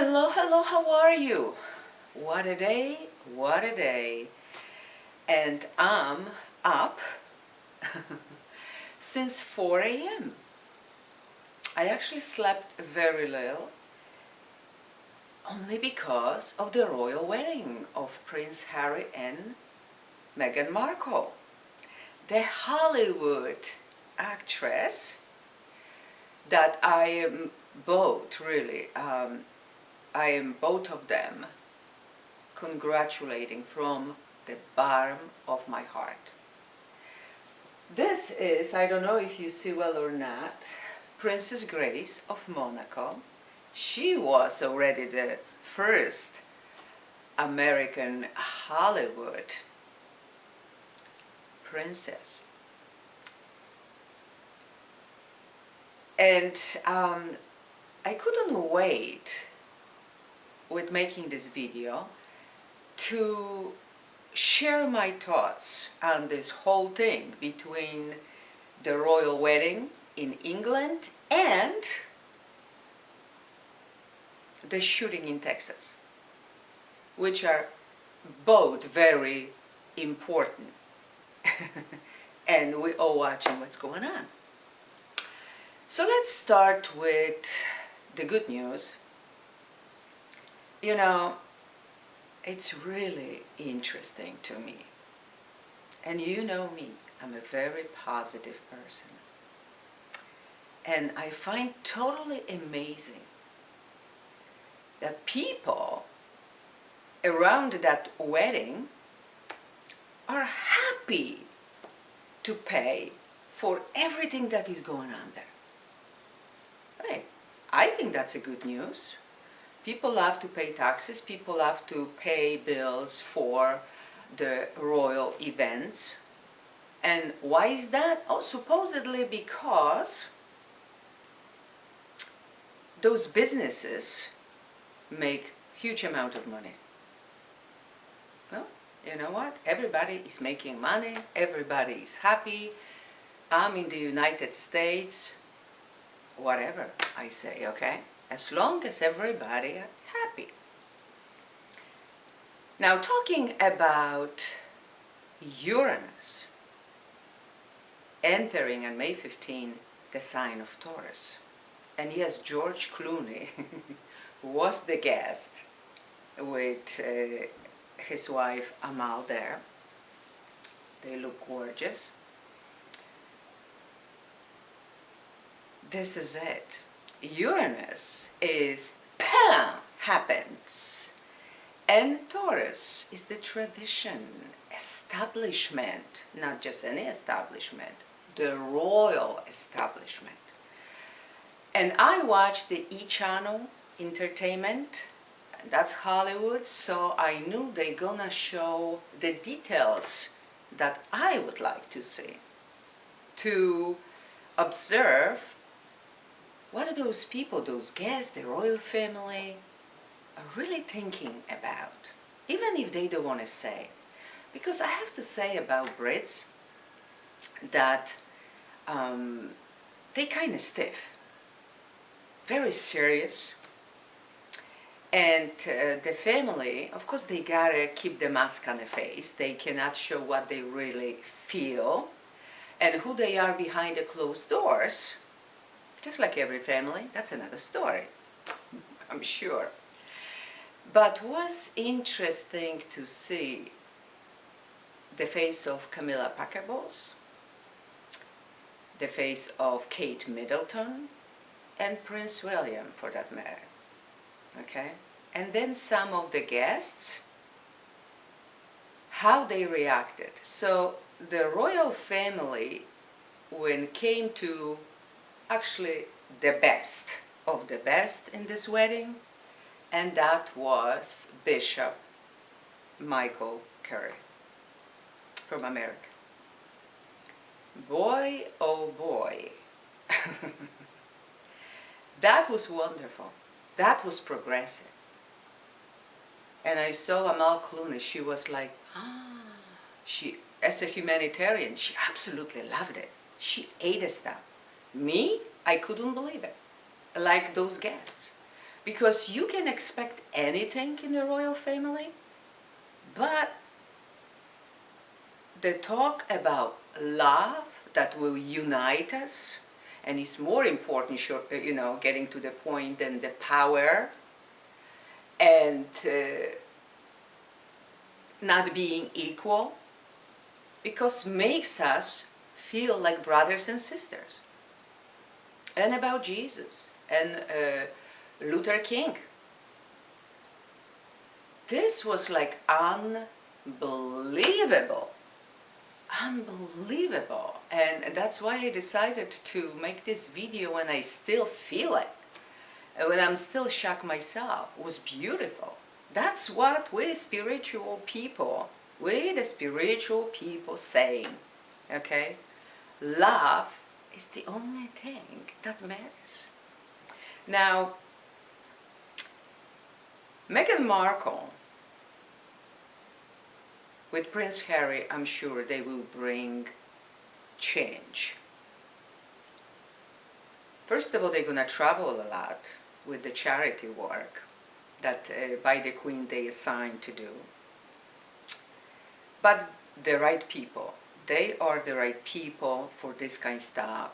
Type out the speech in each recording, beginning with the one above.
Hello, hello, how are you? What a day, what a day. And I'm up since 4 a.m. I actually slept very little, only because of the royal wedding of Prince Harry and Meghan Markle. The Hollywood actress that I am both, really, I am both of them congratulating from the bottom of my heart. This is, I don't know if you see well or not, Princess Grace of Monaco. She was already the first American Hollywood princess. And I couldn't wait with making this video to share my thoughts on this whole thing between the royal wedding in England and the shooting in Texas, which are both very important. And we're all watching what's going on. So let's start with the good news. You know, it's really interesting to me. And you know me, I'm a very positive person. And I find totally amazing that people around that wedding are happy to pay for everything that is going on there. Hey, I think that's a good news. People love to pay taxes, people love to pay bills for the royal events. And why is that? Oh, supposedly because those businesses make huge amount of money. Well, you know what? Everybody is making money, everybody is happy. I'm in the United States, whatever I say, okay? As long as everybody is happy. Now, talking about Uranus entering on May 15 the sign of Taurus. And yes, George Clooney was the guest with his wife Amal there. They look gorgeous. This is it. Uranus is PAM happens, and Taurus is the tradition, establishment, not just any establishment, the royal establishment. And I watched the E! Channel Entertainment, that's Hollywood, so I knew they're gonna show the details that I would like to see, to observe what are those people, those guests, the royal family, are really thinking about, even if they don't want to say. Because I have to say about Brits that they kind of stiff, very serious, and the family, of course, they gotta keep the mask on the face. They cannot show what they really feel and who they are behind the closed doors. Just like every family, that's another story, I'm sure. But what's interesting to see the face of Camilla Parker-Bowles, the face of Kate Middleton, and Prince William, for that matter. Okay? And then some of the guests, how they reacted. So the royal family, when came to actually the best of the best in this wedding, and that was Bishop Michael Curry from America. Boy, oh boy, that was wonderful. That was progressive. And I saw Amal Clooney, she was like, she, as a humanitarian, she absolutely loved it. She ate the stuff. Me, I couldn't believe it, like those guests. because you can expect anything in the royal family, but the talk about love that will unite us, and it's more important, getting to the point than the power and not being equal, because makes us feel like brothers and sisters. And about Jesus and Luther King. This was like unbelievable. Unbelievable. And that's why I decided to make this video when I still feel it. When I'm still shocked myself. It was beautiful. That's what we spiritual people, saying. Okay? Love is the only thing that matters. Now, Meghan Markle with Prince Harry, I'm sure they will bring change. First of all, they're going to travel a lot with the charity work that by the Queen they assigned to do. But the right people, they are the right people for this kind of stuff.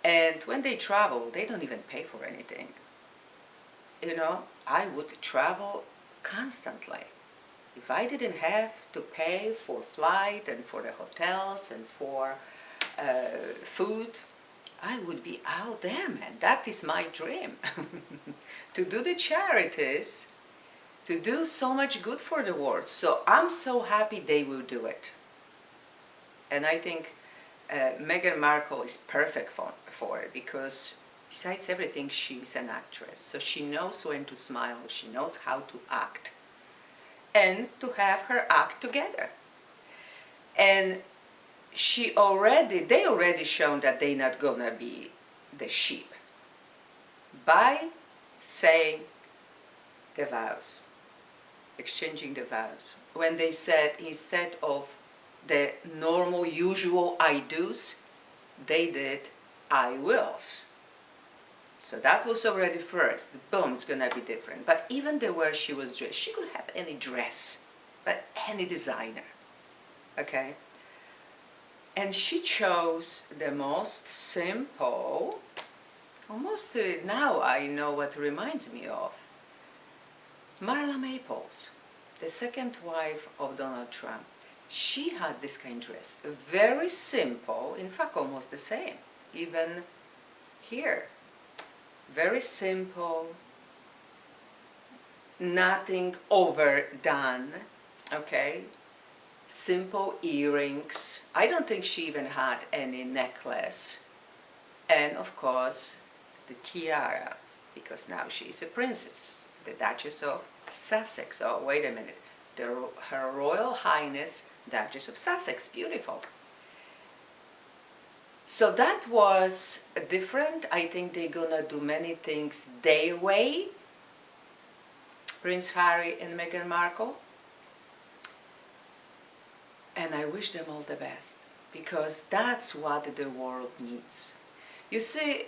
And when they travel, they don't even pay for anything. I would travel constantly. If I didn't have to pay for flight and for the hotels and for food, I would be out there, man. That is my dream. To do the charities, to do so much good for the world. So I'm so happy they will do it. And I think Meghan Markle is perfect for it, because besides everything, she's an actress. So she knows when to smile, she knows how to act, and to have her act together. And they already shown that they're not gonna be the sheep by saying the vows, exchanging the vows. When they said, instead of the normal, usual I do's, they did I wills. So that was already first. Boom, it's gonna be different. But even the way she was dressed, she could have any dress, but any designer. Okay? And she chose the most simple, almost now I know what it reminds me of. Marla Maples, the second wife of Donald Trump. She had this kind of dress, very simple, in fact almost the same, even here. Very simple, nothing overdone, okay? Simple earrings. I don't think she even had any necklace. And of course, the tiara, because now she's a princess, the Duchess of Sussex. Oh, wait a minute. Her Royal Highness, Duchess of Sussex. Beautiful. So that was different. I think they're gonna do many things their way, Prince Harry and Meghan Markle. And I wish them all the best, because that's what the world needs. You see,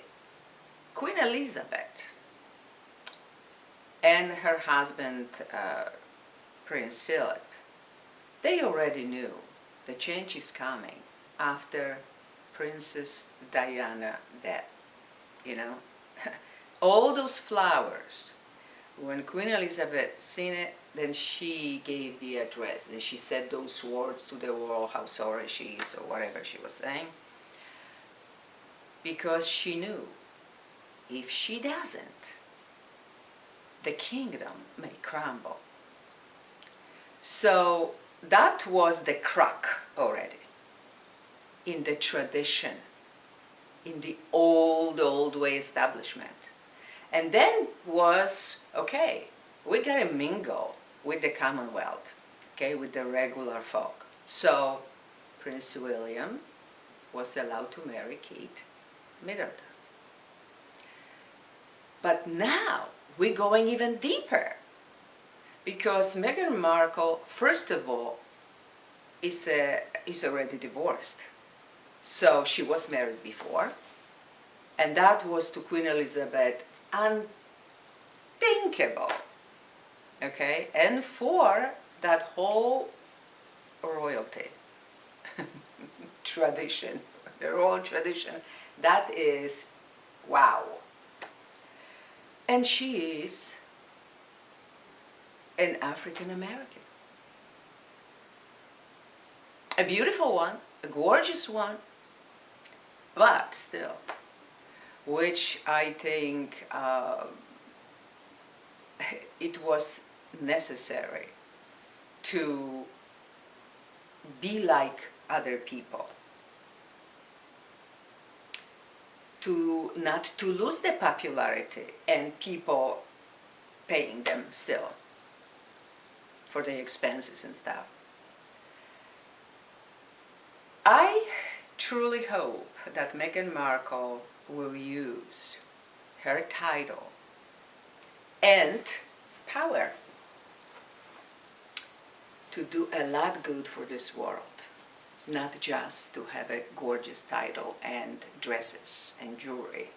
Queen Elizabeth and her husband, Prince Philip, they already knew the change is coming after Princess Diana death. All those flowers. When Queen Elizabeth seen it, then she gave the address, and she said those words to the world, how sorry she is, or whatever she was saying, because she knew if she doesn't, the kingdom may crumble. So that was the crack already in the tradition, in the old way establishment. And then was, okay, we gotta mingle with the Commonwealth, okay, with the regular folk. So Prince William was allowed to marry Kate Middleton. But now we're going even deeper, because Meghan Markle, first of all, is already divorced. So she was married before, and that was to Queen Elizabeth, and unthinkable, okay? And for that whole royalty tradition, the royal tradition, that is wow. And she is an African American. A beautiful one, a gorgeous one, but still, which I think it was necessary to be like other people, to not to lose the popularity and people paying them still for the expenses and stuff. I truly hope that Meghan Markle will use her title and power to do a lot good for this world, not just to have a gorgeous title and dresses and jewelry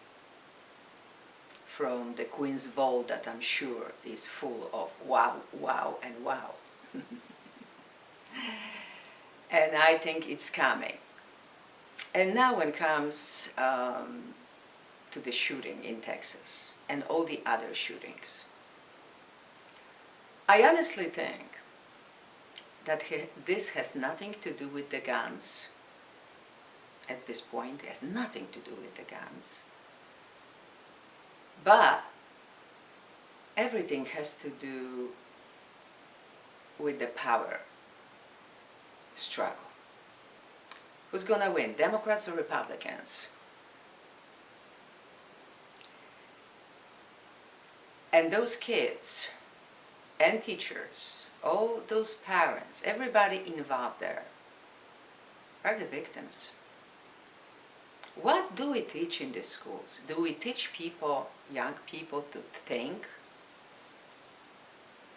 from the Queen's vault that I'm sure is full of wow, wow, and wow. And I think it's coming. And now when it comes to the shooting in Texas and all the other shootings, I honestly think that this has nothing to do with the guns. At this point, it has nothing to do with the guns. But everything has to do with the power struggle. Who's gonna win, Democrats or Republicans? And those kids and teachers, all those parents, everybody involved there are the victims. What do we teach in the schools? Do we teach people, young people, to think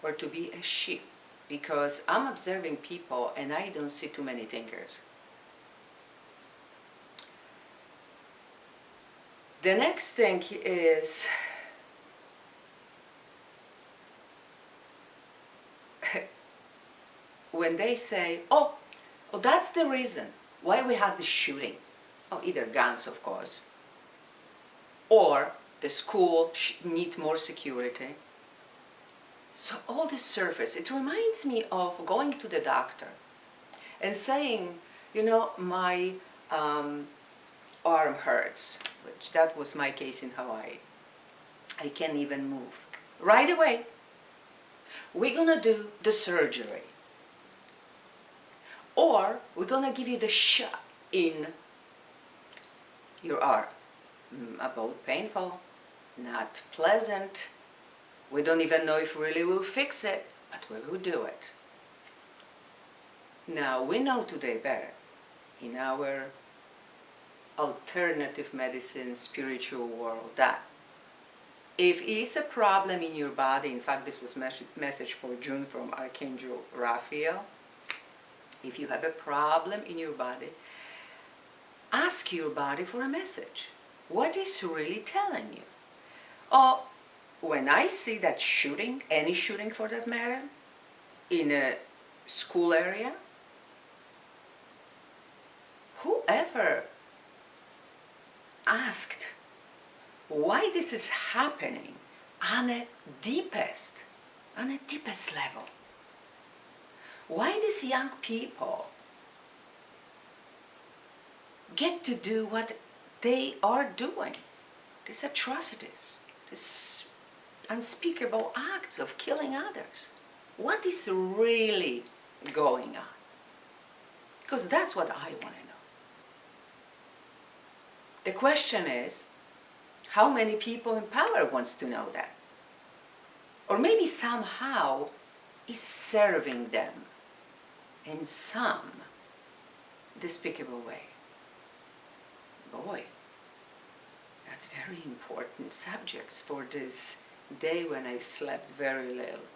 or to be a sheep? Because I'm observing people and I don't see too many thinkers. The next thing is when they say, oh, that's the reason why we had the shooting. Oh, either guns, of course, or the school need more security. So all this surface, it reminds me of going to the doctor and saying, you know, my arm hurts, which that was my case in Hawaii. I can't even move. Right away, we're gonna do the surgery. Or we're gonna give you the shot in your arm. Both painful, not pleasant. We don't even know if really we'll fix it, but we will do it. Now, we know today better in our alternative medicine, spiritual world, that if it's a problem in your body, in fact, this was message for June from Archangel Raphael, if you have a problem in your body, ask your body for a message. What is really telling you? Oh, when I see that shooting, any shooting for that matter, in a school area, whoever asked why this is happening on a deepest level? Why these young people get to do what they are doing? These atrocities, these unspeakable acts of killing others. What is really going on? Because that's what I want to know. The question is, how many people in power wants to know that? Or maybe somehow is serving them in some despicable way. Boy, that's very important subjects for this day when I slept very little.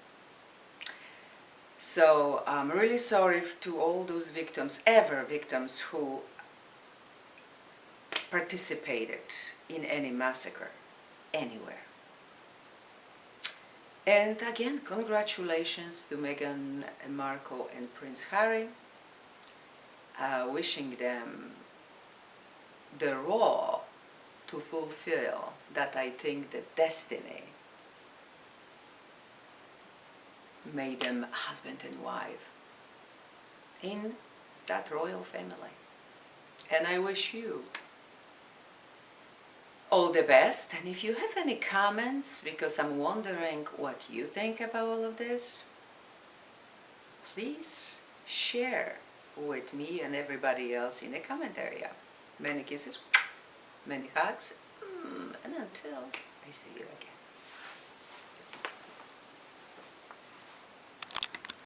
So I'm really sorry to all those victims, victims who participated in any massacre anywhere. And again, congratulations to Meghan Markle and Prince Harry. Wishing them the role to fulfill that I think the destiny made them husband and wife in that royal family. And I wish you all the best. And if you have any comments, because I'm wondering what you think about all of this, please share with me and everybody else in the comment area. Many kisses, many hugs, and until I see you again.